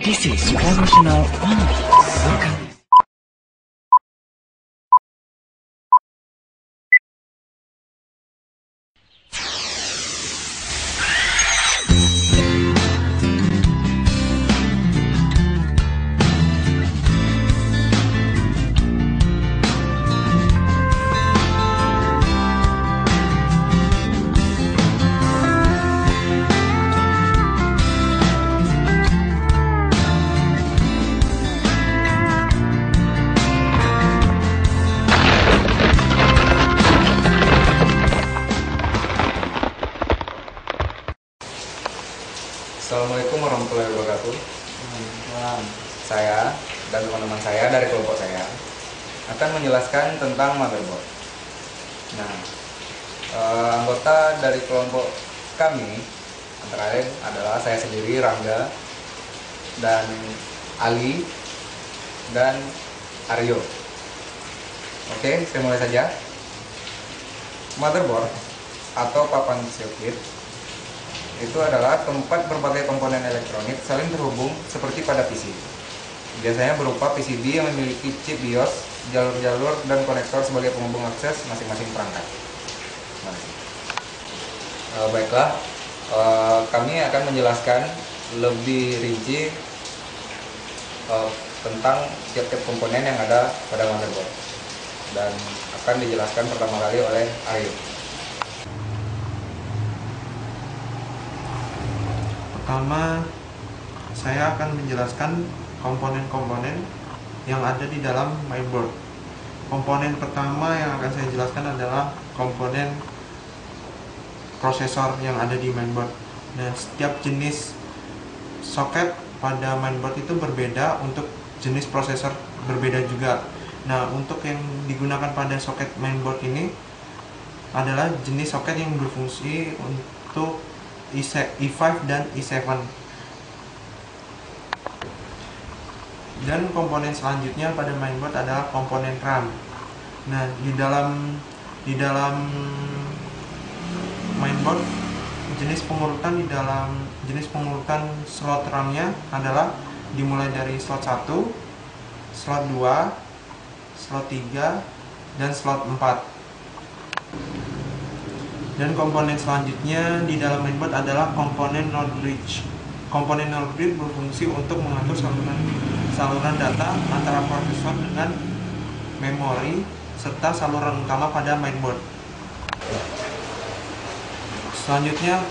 This is promotional only. Welcome. Assalamualaikum warahmatullahi wabarakatuh. Saya dan teman-teman saya dari kelompok saya akan menjelaskan tentang motherboard. Nah, anggota dari kelompok kami antara lain adalah saya sendiri, Rangga, dan Ali, dan Aryo. Oke, saya mulai saja. Motherboard atau papan sirkuit itu adalah tempat berbagai komponen elektronik saling terhubung seperti pada PC. Biasanya berupa PCB yang memiliki chip BIOS, jalur-jalur, dan konektor sebagai penghubung akses masing-masing perangkat. Baiklah, kami akan menjelaskan lebih rinci tentang tiap-tiap komponen yang ada pada motherboard, dan akan dijelaskan pertama kali oleh Aryo. Pertama, saya akan menjelaskan komponen-komponen yang ada di dalam mainboard. Komponen pertama yang akan saya jelaskan adalah komponen prosesor yang ada di mainboard. Dan setiap jenis soket pada mainboard itu berbeda, untuk jenis prosesor berbeda juga. Nah, untuk yang digunakan pada soket mainboard ini adalah jenis soket yang berfungsi untuk i5 dan i7. Dan komponen selanjutnya pada mainboard adalah komponen RAM. Nah, di dalam mainboard, jenis pengurutan slot RAM-nya adalah dimulai dari slot 1, slot 2, slot 3, dan slot 4. Dan komponen selanjutnya di dalam mainboard adalah komponen NOR bridge. Komponen NOR bridge berfungsi untuk mengatur saluran data antara prosesor dengan memori serta saluran utama pada mainboard.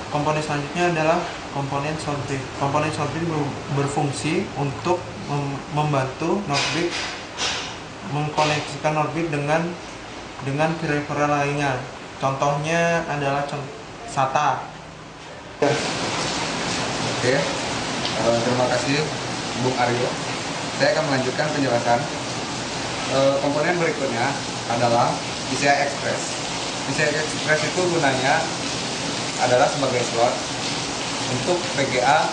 Komponen selanjutnya adalah komponen short bridge. Komponen short bridge berfungsi untuk membantu NOR bridge mengkoneksikan NOR bridge dengan peripheral lainnya. Contohnya adalah SATA. Oke, terima kasih Bung Aryo. Saya akan melanjutkan penjelasan. Komponen berikutnya adalah PCI Express. PCI Express itu gunanya adalah sebagai slot untuk VGA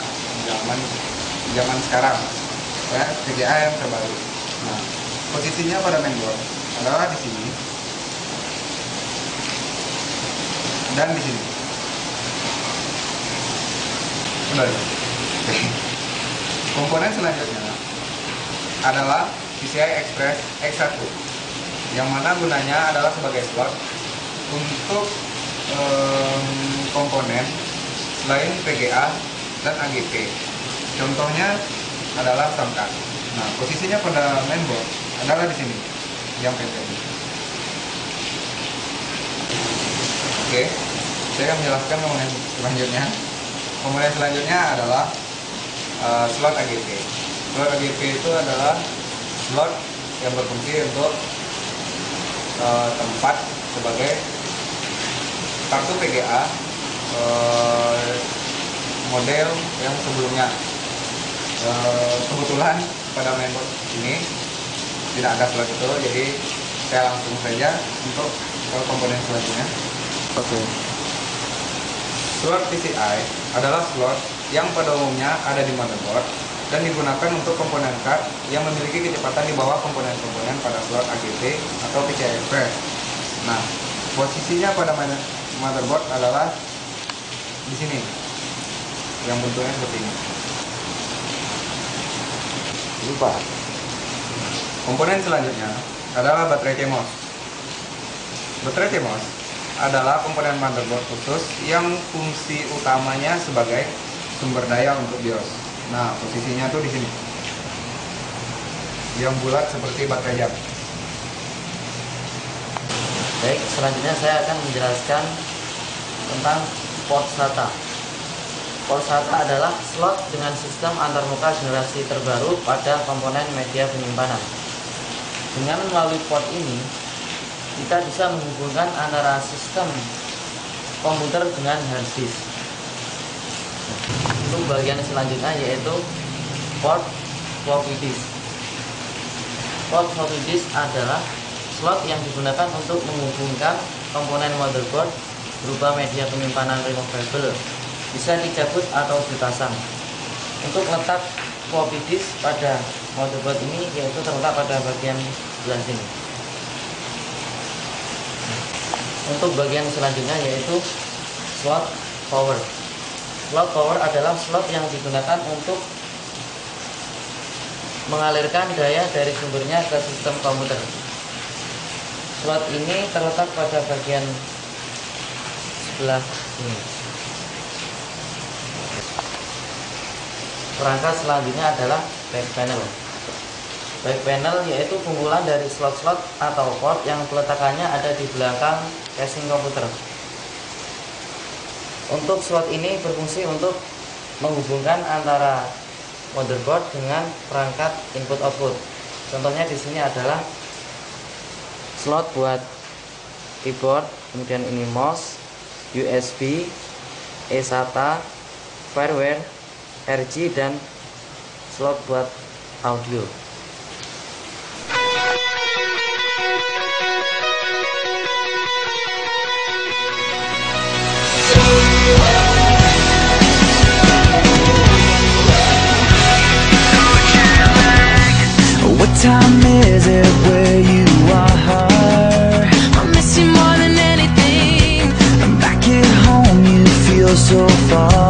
zaman sekarang, ya, VGA yang terbaru. Nah, posisinya pada mainboard adalah di sini dan di sini. Komponen selanjutnya adalah PCI Express X1, yang mana gunanya adalah sebagai slot untuk komponen selain VGA dan AGP. Contohnya adalah soundcard. Nah, posisinya pada mainboard adalah di sini, yang PT. Oke, saya akan menjelaskan komponen selanjutnya. Komponen selanjutnya adalah slot AGP. Slot AGP itu adalah slot yang berfungsi untuk tempat sebagai kartu VGA model yang sebelumnya. Kebetulan pada mainboard ini tidak ada slot itu, jadi saya langsung saja untuk komponen selanjutnya. Oke. Slot PCI adalah slot yang pada umumnya ada di motherboard dan digunakan untuk komponen card yang memiliki kecepatan di bawah komponen-komponen pada slot AGP atau PCI Express. Nah, posisinya pada motherboard adalah di sini, yang bentuknya seperti ini. lupa. Komponen selanjutnya adalah baterai CMOS. Baterai CMOS adalah komponen motherboard khusus yang fungsi utamanya sebagai sumber daya untuk BIOS. Nah, posisinya tuh di sini. Yang bulat seperti baterai jam. Baik, selanjutnya saya akan menjelaskan tentang port SATA. Port SATA adalah slot dengan sistem antarmuka generasi terbaru pada komponen media penyimpanan. Dengan melalui port ini, kita bisa menghubungkan antara sistem komputer dengan hard disk. Untuk bagian selanjutnya yaitu port floppy disk. Port floppy disk adalah slot yang digunakan untuk menghubungkan komponen motherboard berupa media penyimpanan removable, bisa dicabut atau dipasang. Untuk letak floppy disk pada motherboard ini yaitu terletak pada bagian sebelah sini. Untuk bagian selanjutnya yaitu slot power. Slot power adalah slot yang digunakan untuk mengalirkan daya dari sumbernya ke sistem komputer. Slot ini terletak pada bagian sebelah sini. Perangkat selanjutnya adalah back panel. Back panel yaitu kumpulan dari slot-slot atau port yang peletakannya ada di belakang casing komputer. Untuk slot ini berfungsi untuk menghubungkan antara motherboard dengan perangkat input output. Contohnya di sini adalah slot buat keyboard, kemudian ini mouse, USB, eSATA, firmware, RG, dan slot buat audio. What time is it where you are? I miss you more than anything. I'm back at home, you feel so far.